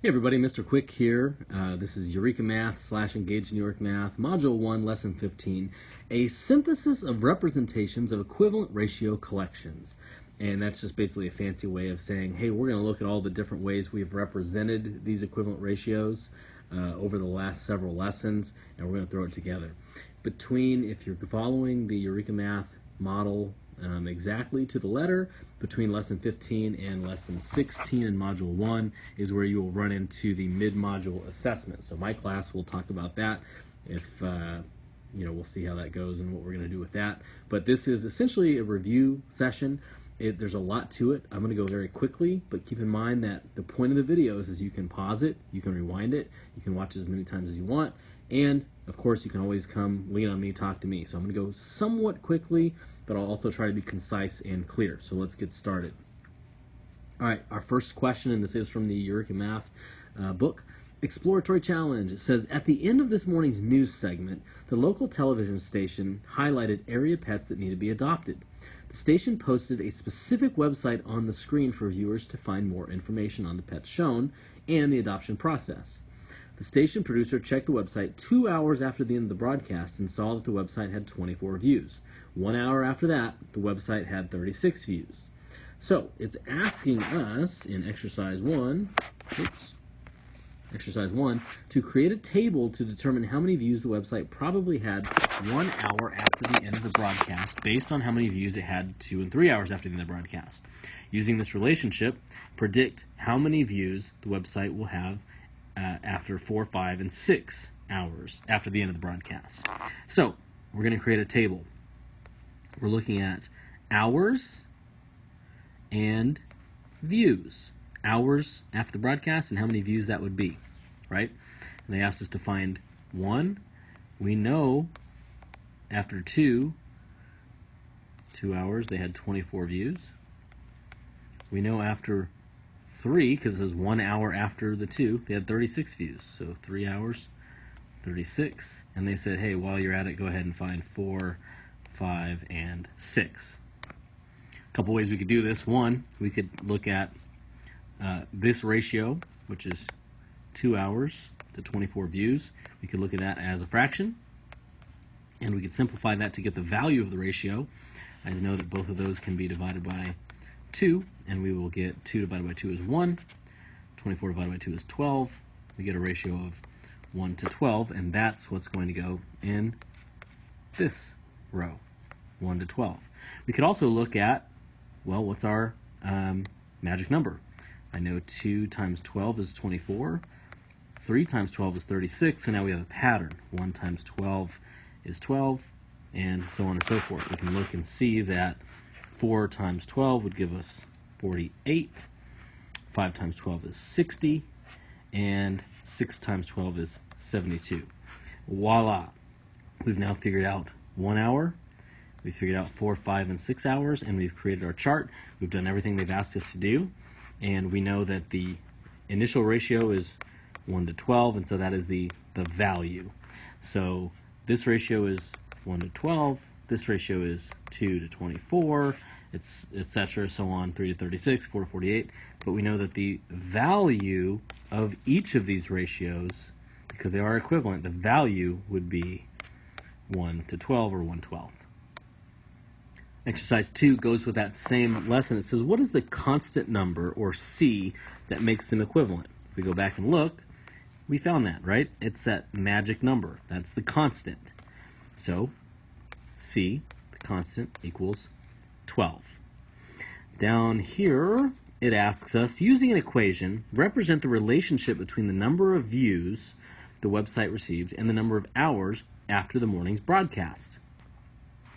Hey everybody, Mr. Quick here. This is Eureka Math / Engage New York Math, Module 1, Lesson 15, a synthesis of representations of equivalent ratio collections. And that's just basically a fancy way of saying, hey, we're going to look at all the different ways we've represented these equivalent ratios over the last several lessons, and we're going to throw it together. If you're following the Eureka Math model exactly to the letter, between lesson 15 and lesson 16 in module 1 is where you will run into the mid-module assessment. So my class will talk about that. We'll see how that goes and what we're going to do with that. But this is essentially a review session. There's a lot to it. I'm going to go very quickly, but keep in mind that the point of the videos is you can pause it, you can rewind it, you can watch it as many times as you want, and of course you can always come lean on me, talk to me. So I'm going to go somewhat quickly, but I'll also try to be concise and clear. So let's get started. All right, our first question, and this is from the Eureka Math book, Exploratory Challenge. It says, at the end of this morning's news segment, the local television station highlighted area pets that need to be adopted. The station posted a specific website on the screen for viewers to find more information on the pets shown and the adoption process. The station producer checked the website 2 hours after the end of the broadcast and saw that the website had 24 views. 1 hour after that, the website had 36 views. So it's asking us in exercise 1, to create a table to determine how many views the website probably had 1 hour after the end of the broadcast based on how many views it had 2 and 3 hours after the end of the broadcast. Using this relationship, predict how many views the website will have after 4, 5, and 6 hours after the end of the broadcast. So we're going to create a table. We're looking at hours and views. Hours after the broadcast and how many views that would be, right? And they asked us to find 1. We know after 2 hours they had 24 views. We know after 3, because it says 1 hour after the 2, they had 36 views. So 3 hours, 36. And they said, hey, while you're at it, go ahead and find 4, 5, and 6. A couple ways we could do this. One, we could look at this ratio, which is 2 hours to 24 views. We could look at that as a fraction, and we could simplify that to get the value of the ratio. I know that both of those can be divided by 2, and we will get 2 divided by 2 is 1. 24 divided by 2 is 12. We get a ratio of 1 to 12, and that's what's going to go in this row, 1 to 12. We could also look at, well, what's our magic number? I know 2 times 12 is 24. 3 times 12 is 36, so now we have a pattern. 1 times 12 is 12, and so on and so forth. We can look and see that 4 times 12 would give us 48. 5 times 12 is 60, and 6 times 12 is 72. Voila! We've now figured out 1 hour. We figured out 4, 5, and 6 hours, and we've created our chart. We've done everything they've asked us to do, and we know that the initial ratio is 1 to 12, and so that is the value. So this ratio is 1 to 12, this ratio is 2 to 24, etc., so on, 3 to 36, 4 to 48, but we know that the value of each of these ratios, because they are equivalent, the value would be 1 to 12 or 1/12. Exercise 2 goes with that same lesson. It says, what is the constant number, or C, that makes them equivalent? If we go back and look, we found that, right? It's that magic number. That's the constant. So C, the constant, equals 12. Down here, it asks us, using an equation, represent the relationship between the number of views the website received and the number of hours after the morning's broadcast.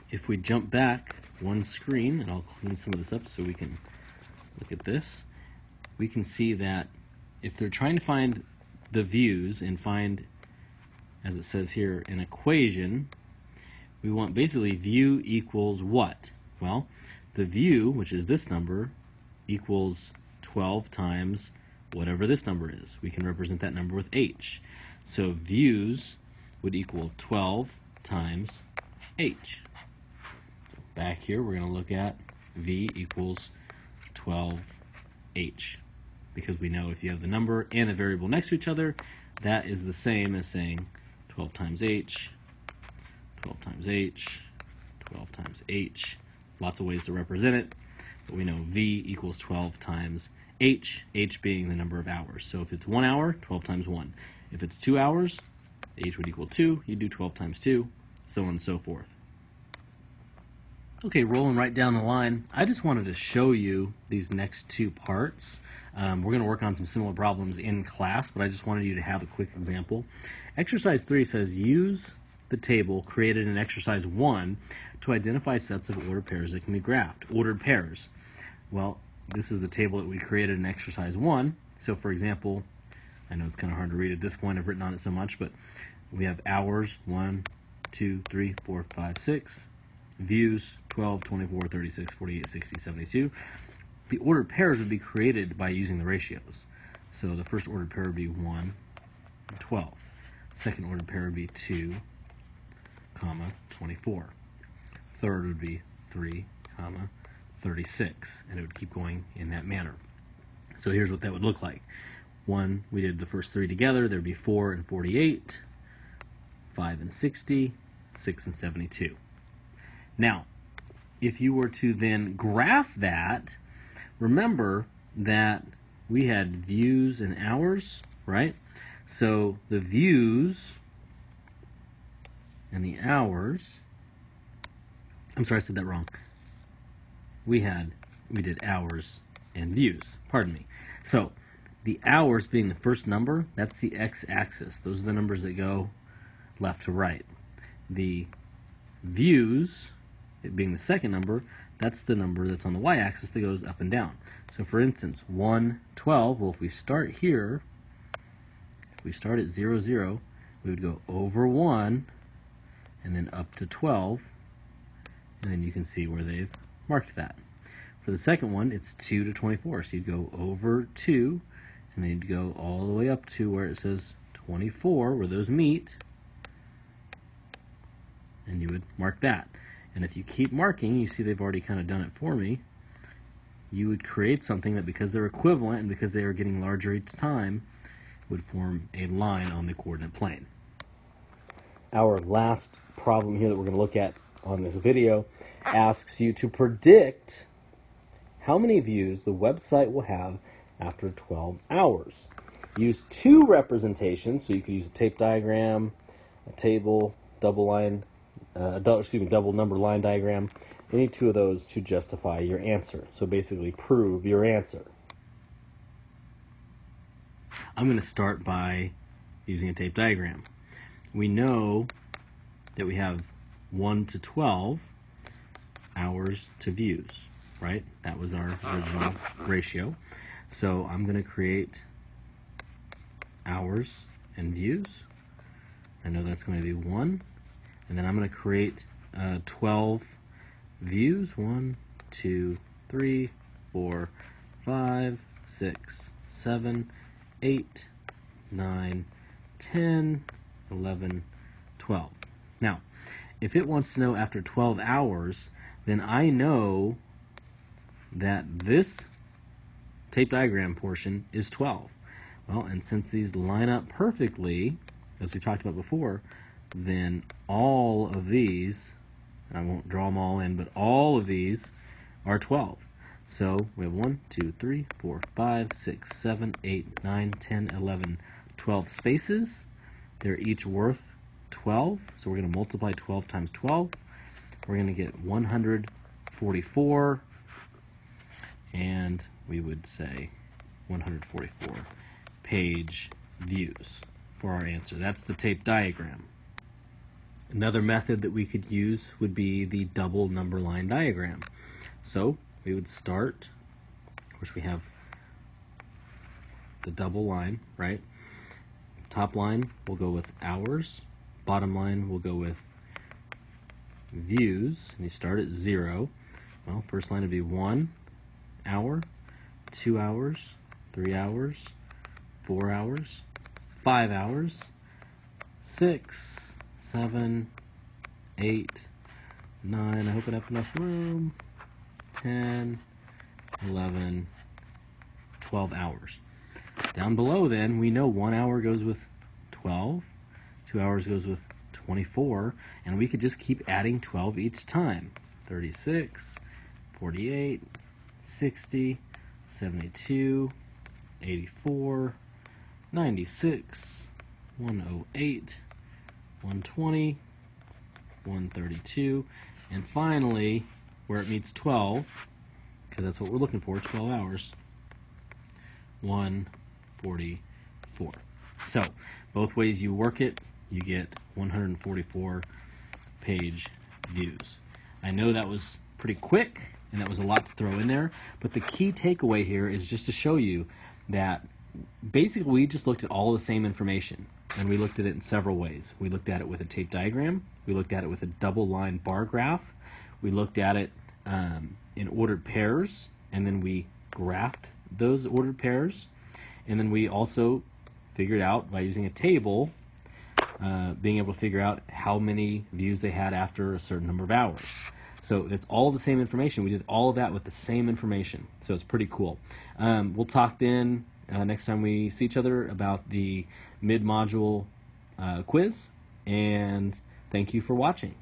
If we jump back one screen, and I'll clean some of this up so we can look at this, we can see that if they're trying to find the views and find, as it says here, an equation, we want basically view equals what? Well, the view, which is this number, equals 12 times whatever this number is. We can represent that number with H. So views would equal 12 times H. Back here, we're going to look at V equals 12H. because we know if you have the number and the variable next to each other, that is the same as saying 12 times h, 12 times h, 12 times h. Lots of ways to represent it, but we know v equals 12 times h, h being the number of hours. So if it's 1 hour, 12 times 1. If it's 2 hours, h would equal 2. You do 12 times 2, so on and so forth. Okay, rolling right down the line, I just wanted to show you these next two parts. We're going to work on some similar problems in class, but I just wanted you to have a quick example. Exercise 3 says, use the table created in exercise 1 to identify sets of ordered pairs that can be graphed. Ordered pairs. Well, this is the table that we created in exercise 1. So for example, I know it's kind of hard to read at this point, I've written on it so much, but we have hours, 1, 2, 3, 4, 5, 6. Views, 12, 24, 36, 48, 60, 72. The ordered pairs would be created by using the ratios. So the first ordered pair would be 1 and 12. Second ordered pair would be 2, 24. Third would be 3, 36. And it would keep going in that manner. So here's what that would look like. 1, we did the first 3 together. There'd be 4 and 48, 5 and 60, 6 and 72. Now, if you were to then graph that, remember that we had views and hours, right? So the views and the hours, I'm sorry, I said that wrong. We did hours and views, pardon me. So the hours being the first number, that's the x-axis. Those are the numbers that go left to right. The views, it being the second number, that's the number that's on the y-axis that goes up and down. So for instance, 1, 12, well, if we start here, if we start at 0, 0, we would go over 1 and then up to 12, and then you can see where they've marked that. For the second one, it's 2 to 24, so you'd go over 2, and then you'd go all the way up to where it says 24, where those meet, and you would mark that. And if you keep marking, you see they've already kind of done it for me, you would create something that, because they're equivalent and because they are getting larger each time, would form a line on the coordinate plane. Our last problem here that we're going to look at on this video asks you to predict how many views the website will have after 12 hours. Use two representations, so you can use a tape diagram, a table, double number line diagram, any two of those to justify your answer. So basically prove your answer. I'm going to start by using a tape diagram. We know that we have 1 to 12 hours to views, right? That was our original ratio. So I'm going to create hours and views. I know that's going to be 1. And then I'm going to create 12 views. 1, 2, 3, 4, 5, 6, 7, 8, 9, 10, 11, 12. Now, if it wants to know after 12 hours, then I know that this tape diagram portion is 12. Well, and since these line up perfectly, as we talked about before, then all of these, and I won't draw them all in, but all of these are 12. So we have 1, 2, 3, 4, 5, 6, 7, 8, 9, 10, 11, 12 spaces. They're each worth 12. So we're going to multiply 12 times 12. We're going to get 144, and we would say 144 page views for our answer. That's the tape diagram. Another method that we could use would be the double number line diagram. So we would start, of course we have the double line, right? Top line we'll go with hours, bottom line we'll go with views, and you start at 0. Well, first line would be 1 hour, 2 hours, 3 hours, 4 hours, 5 hours, 6, 7, 8, 9, I hope I have enough room, 10, 11, 12 hours. Down below then, we know 1 hour goes with 12, 2 hours goes with 24, and we could just keep adding 12 each time. 36, 48, 60, 72, 84, 96, 108, 120, 132, and finally, where it meets 12, because that's what we're looking for, 12 hours, 144. So, both ways you work it, you get 144 page views. I know that was pretty quick, and that was a lot to throw in there, but the key takeaway here is just to show you that basically we just looked at all the same information, and we looked at it in several ways. We looked at it with a tape diagram, we looked at it with a double line bar graph, we looked at it in ordered pairs, and then we graphed those ordered pairs, and then we also figured out by using a table, being able to figure out how many views they had after a certain number of hours. So it's all the same information. We did all of that with the same information. So it's pretty cool. We'll talk then next time we see each other about the mid-module quiz. And thank you for watching.